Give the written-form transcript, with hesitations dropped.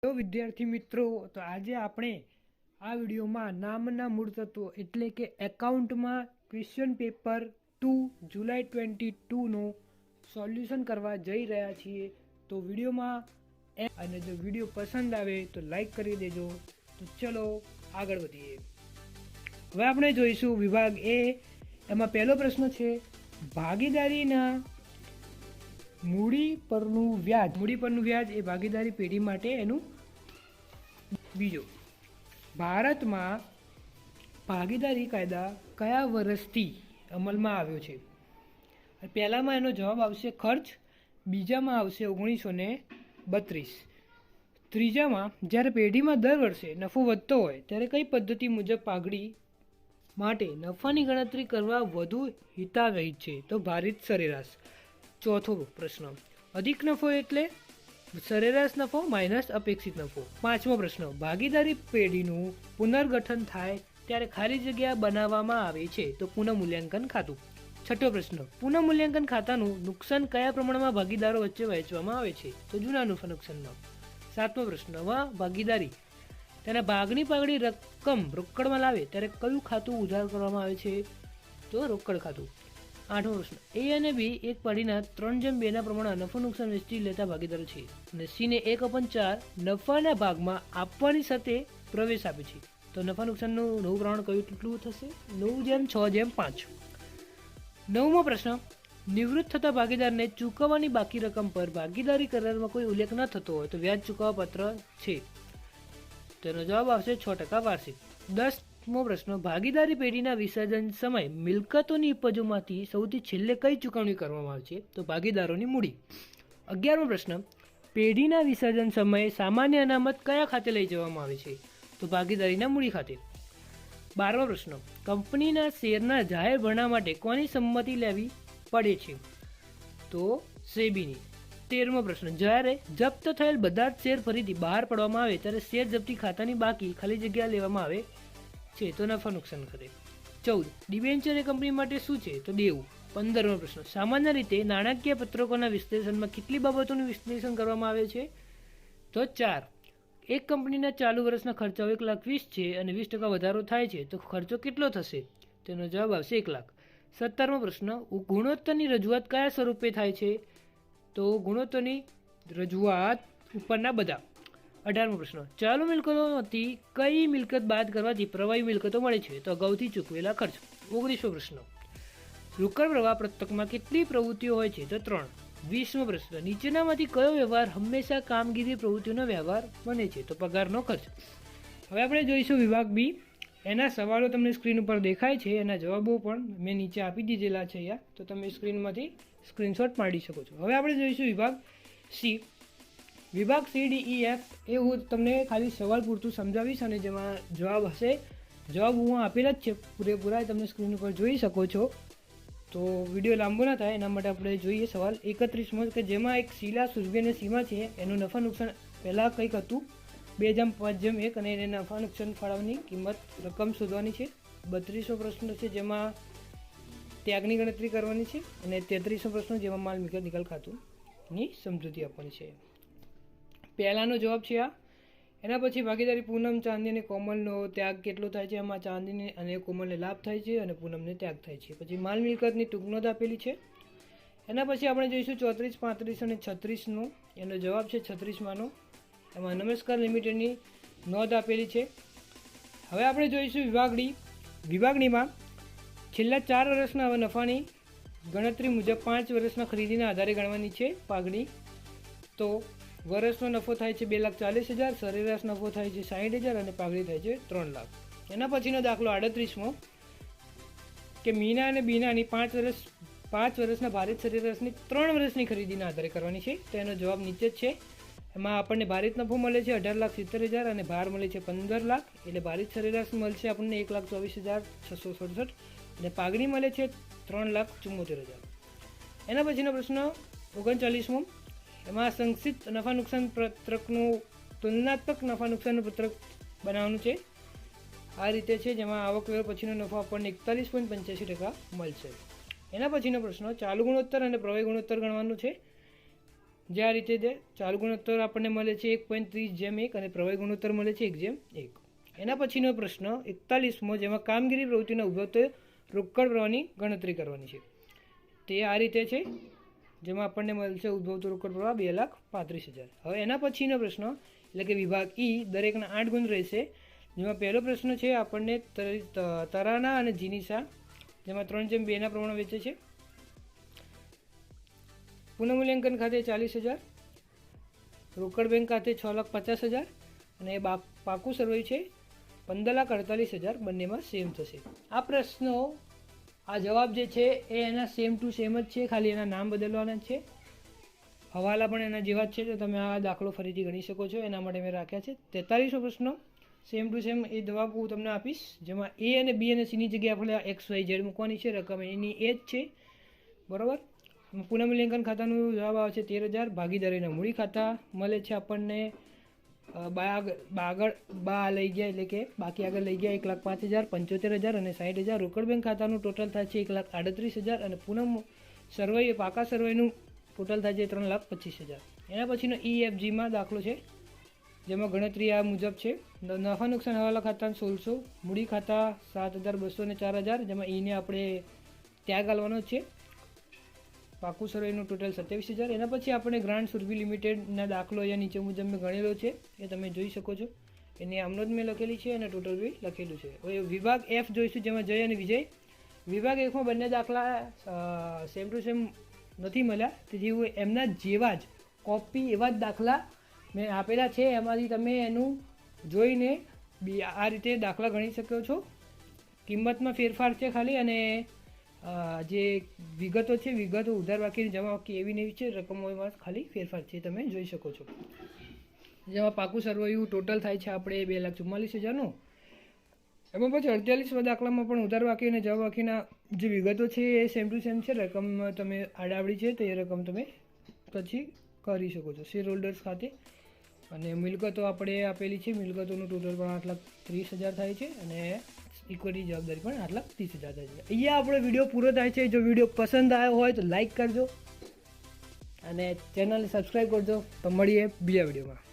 તો વિદ્યાર્થી મિત્રો, તો આજે આપણે આ વિડીયોમાં નામના મૂળ તત્વો એટલે કે એકાઉન્ટમાં ક્વેશ્ચન પેપર 2 જુલાઈ 22નું સોલ્યુશન કરવા જઈ રહ્યા છીએ. તો વિડીયોમાં અને જો વિડીયો પસંદ આવે તો લાઈક કરી દેજો. તો ચલો આગળ વધીએ. હવે આપણે જોઈશું વિભાગ એ. એમાં પહેલો પ્રશ્ન છે ભાગીદારીના મૂડી પરનું વ્યાજ. મૂડી પરનું વ્યાજ એ ભાગીદારી પેઢી માટે એનું. બીજો, ભારતમાં ભાગીદારી કાયદા કયા વર્ષથી અમલમાં આવ્યો છે? પહેલામાં એનો જવાબ આવશે ખર્ચ, બીજામાં આવશે 1932, ત્રીજામાં જ્યારે પેઢીમાં દર વર્ષે નફો વધતો હોય ત્યારે કઈ પદ્ધતિ મુજબ પાઘડી માટે નફાની ગણતરી કરવા વધુ હિતાવહી છે? તો ભારિત સરેરાશ. ચોથો પ્રશ્ન, અધિક નફો એટલે સરેરાશ નફો માઇનસ અપેક્ષિત નફો. પાંચમો પ્રશ્ન, ભાગીદારી પેઢીનું પુનર્ગઠન થાય ત્યારે ખાલી જગ્યા બનાવવામાં આવે છે તો પુનઃમૂલ્યાંકન ખાતું. છઠ્ઠો પ્રશ્ન, પુનઃમૂલ્યાંકન ખાતાનું નુકસાન કયા પ્રમાણમાં ભાગીદારો વચ્ચે વહેંચવામાં આવે છે? તો જૂના નુકસાનમાં. સાતમો પ્રશ્ન, ભાગીદારી તેના ભાગની પાઘડી રકમ રોકડમાં લાવે ત્યારે કયું ખાતું ઉધાર કરવામાં આવે છે? તો રોકડ ખાતું. આઠમો પ્રશ્ન, એ અને બી એક પાર્ટીના 3/2 પ્રમાણમાં નફો નુકસાન વહેંચી લેતા ભાગીદારો છે અને સીને 1/4 નફાના ભાગમાં આપવાની સાથે પ્રવેશ આપે છે. તો નફા નુકસાનનું નવું પ્રમાણ કયું કેટલું થશે? 9/6/5. નવમો પ્રશ્ન, નિવૃત્ત થતા ભાગીદારને ચૂકવવાની બાકી રકમ પર ભાગીદારી કરારમાં કોઈ ઉલ્લેખ ન થતો હોય તો વ્યાજ ચૂકવવા પાત્ર છે? તેનો જવાબ આવશે 6% વાર્ષિક. 10મો પ્રશ્ન, ભાગીદારી પેઢીના વિસર્જન સમયે મિલકતોની ઉપજોમાંથી સૌથી છેલ્લે કઈ ચૂકવણી કરવામાં આવે છે? તો ભાગીદારોની મૂડી. 11મો પ્રશ્ન, પેઢીના વિસર્જન સમયે સામાન્ય અનામત કયા ખાતે લઈ જવામાં આવે છે? તો ભાગીદારીના મૂડી ખાતે. 12મો પ્રશ્ન, કંપનીના શેરના જાહેર ભરણા માટે કોની સંમતિ લેવી પડે છે? તો સેબીની. 13મો પ્રશ્ન, જ્યારે જપ્ત થયેલ બધા જ શેર ફરીથી બહાર પાડવામાં આવે ત્યારે શેર જપ્તી ખાતાની બાકી ખાલી જગ્યા લેવામાં આવે છે તો નફા નુકસાન ખાતે. 14, ડિબેન્ચર એ કંપની માટે શું છે? તો દેવું. 15મો પ્રશ્ન, સામાન્ય રીતે નાણાકીય પત્રકોના વિશ્લેષણમાં કેટલી બાબતોનું વિશ્લેષણ કરવામાં આવે છે? તો 4. એક કંપનીના ચાલુ વર્ષના ખર્ચાઓ 1,20,000 છે અને 20% વધારો થાય છે તો ખર્ચો કેટલો થશે? તેનો જવાબ આવશે 1,00,000. 17મો પ્રશ્ન, ગુણોત્તરની રજૂઆત કયા સ્વરૂપે થાય છે? તો ગુણોત્તરની રજૂઆત ઉપરના બધા. 18મો પ્રશ્ન, ચાલુ મિલકતોમાંથી કઈ મિલકત બાદ કરવાથી પ્રવાહી મિલકતો મળે છે? તો અગાઉથી ચૂકવેલા ખર્ચ. 19મો પ્રશ્ન, રોકડ પ્રવાહ પત્રકમાં કેટલી પ્રવૃત્તિઓ હોય છે? તો 3. 20મો પ્રશ્ન, નીચેનામાંથી કયો વ્યવહાર હંમેશા કામગીરી પ્રવૃત્તિઓનો વ્યવહાર બને છે? તો પગારનો ખર્ચ. હવે આપણે જોઈશું વિભાગ બી. એના સવાલો તમને સ્ક્રીન ઉપર દેખાય છે, એના જવાબો પણ મેં નીચે આપી દીધેલા છે અહીંયા, તો તમે સ્ક્રીનમાંથી સ્ક્રીનશોટ પાડી શકો છો. હવે આપણે જોઈશું વિભાગ સી. વિભાગ CDEF એ હું તમને ખાલી સવાલ પૂરતું સમજાવીશ અને જેમાં જવાબ હશે, જવાબ હું આપેલા જ છે પૂરેપૂરા, તમે સ્ક્રીન ઉપર જોઈ શકો છો. તો વિડીયો લાંબો ના થાય એના માટે આપણે જોઈએ સવાલ 31મો, કે જેમાં એક શીલા, સુરભી અને સીમા છે એનું નફા નુકસાન પહેલાં કંઈક હતું 2/5/1 અને એને નફા નુકસાન ફાળવવાની કિંમત રકમ શોધવાની છે. 32મો પ્રશ્ન છે જેમાં ત્યાગની ગણતરી કરવાની છે અને 33મો પ્રશ્ન જેમાં માલ મિલકત નિકાલ ખાતુંની સમજૂતી આપવાની છે. પહેલાંનો જવાબ છે આ. એના પછી ભાગીદારી પૂનમ, ચાંદી અને કોમલનો ત્યાગ કેટલો થાય છે? એમાં ચાંદીને અને કોમલને લાભ થાય છે અને પૂનમને ત્યાગ થાય છે. પછી માલ મિલકતની ટૂંક નોંધ આપેલી છે. એના પછી આપણે જોઈશું 34, 35 અને 36નો. એનો જવાબ છે 36માનો. એમાં નમસ્કાર લિમિટેડની નોંધ આપેલી છે. હવે આપણે જોઈશું વિભાગ ડી. વિભાગ ડીમાં છેલ્લા 4 વર્ષના નફાની ગણતરી મુજબ 5 વર્ષના ખરીદીના આધારે ગણવાની છે પાઘડી. તો વર્ષનો નફો થાય છે 2,40,000, સરેરાશ નફો થાય છે 60,000 અને પાઘડી થાય છે 3,00,000. એના પછીનો દાખલો 38મો, કે મીના અને બીનાની 5 વર્ષના ભારિત સરેરાશની 3 વર્ષની ખરીદીના આધારે કરવાની છે. તો એનો જવાબ નીચે જ છે. એમાં આપણને ભારિત નફો મળે છે 18,70,000 અને ભાર મળે છે 15,00,000, એટલે ભારિત સરેરાશ મળશે આપણને 1,24,667 અને પાઘડી મળે છે 3,74,000. એના પછીનો પ્રશ્ન 39મો, એમાં સંક્ષિપ્ત નફા નુકસાન પત્રકનું તુલનાત્મક નફા નુકસાનનું પત્રક બનાવવાનું છે. આ રીતે છે જેમાં આવકવેરો પછીનો નફો આપણને 41.85% મળશે. એના પછીનો પ્રશ્ન ચાલુ ગુણોત્તર અને પ્રવાહી ગુણોત્તર ગણવાનું છે. જે આ રીતે છે ચાલુ ગુણોત્તર આપણને મળે છે 1.30:1 અને પ્રવાહી ગુણોત્તર મળે છે 1:1. એના પછીનો પ્રશ્ન 41મો, જેમાં કામગીરી પ્રવૃત્તિના ઉદ્ભવતો રોકડ પ્રવાહની ગણતરી કરવાની છે. તે આ રીતે છે, જેમાં આપણને મળશે ઉદ્ભવતો રોકડ પ્રવાહ 2,35,000. હવે એના પછીનો પ્રશ્ન એટલે કે વિભાગ ઈ, દરેકના 8 ગુણ રહેશે. જેમાં પહેલો પ્રશ્ન છે આપણને તરાના અને જીનિસા, જેમાં 3:2 પ્રમાણે વેચે છે. પુનઃમૂલ્યાંકન ખાતે 40,000, રોકડ બેંક ખાતે 6,50,000 અને પાકું સરવૈયું છે 15,48,000. બંનેમાં સેમ થશે. આ પ્રશ્નો, આ જવાબ જે છે એ એના સેમ ટુ સેમ જ છે, ખાલી એના નામ બદલવાના છે. હવાલા પણ એના જેવા જ છે, તો તમે આ દાખલો ફરીથી ગણી શકો છો, એના માટે મેં રાખ્યા છે. 43મો પ્રશ્ન સેમ ટુ સેમ એ જવાબ હું તમને આપીશ, જેમાં એ અને બી અને સીની જગ્યાએ આપણે XYZ મૂકવાની છે. રકમ એની એ જ છે, બરાબર. પુનઃમૂલ્યાંકન ખાતાનું જવાબ આવે છે 13,000. ભાગીદારીના મૂડી ખાતા મળે છે આપણને બા લઈ ગયા એટલે કે બાકી આગળ લઈ ગયા 1,05,000, 75,000 અને 60,000. રોકડ બેંક ખાતાનું ટોટલ થાય છે 1,38,000 અને પુનઃ સરવૈયું પાકા સરવૈનું ટોટલ થાય છે 3,25,000. એના પછીનો EFGમાં દાખલો છે, જેમાં ગણતરી આ મુજબ છે. નફા નુકસાન હવાલા ખાતા 1,600, મૂડી ખાતા 7,200 અને 4,000, જેમાં ઈને આપણે ત્યાગ આલવાનો છે. પાકું સરવૈનું ટોટલ 27,000. એના પછી આપણે ગ્રાન્ટ સુરભી લિમિટેડના દાખલો અહીંયા નીચે મુજબ મેં ગણેલો છે, એ તમે જોઈ શકો છો. એની આમનો જ મેં લખેલી છે અને ટોટલ બી લખેલું છે. હવે વિભાગ F જોઈશું, જેમાં જય અને વિજય. વિભાગ Fમાં બંને દાખલા સેમ ટુ સેમ નથી મળ્યા, તેથી હું એમના જેવા જ કોપી એવા જ દાખલા મેં આપેલા છે, એમાંથી તમે એનું જોઈને આ રીતે દાખલા ગણી શકો છો. કિંમતમાં ફેરફાર છે ખાલી, અને જે વિગતો છે, વિગતો ઉધાર બાકીની જમા બાકી એવી ને એવી છે, રકમોમાં ખાલી ફેરફાર છે, તમે જોઈ શકો છો. જેમાં પાકું સરવૈયું ટોટલ થાય છે આપણે 2,44,000નું. એમાં પછી 48મા દાખલામાં પણ ઉધાર બાકી અને જમા બાકીના જે વિગતો છે એ સેમ ટુ સેમ છે. રકમ તમે આડાવડી છે તો એ રકમ તમે પછી કરી શકો છો શેર હોલ્ડર્સ ખાતે. અને મિલકતો આપણે આપેલી છે, મિલકતોનું ટોટલ પણ 8,30,000 થાય છે અને ઇક્વિટી જવાબદારી પણ 8,30,000 થાય છે. અહીંયા આપણો વિડીયો પૂરો થાય છે. જો વિડીયો પસંદ આવ્યો હોય તો લાઈક કરજો અને ચેનલને સબસ્ક્રાઈબ કરજો. તો મળીએ બીજા વિડીયોમાં.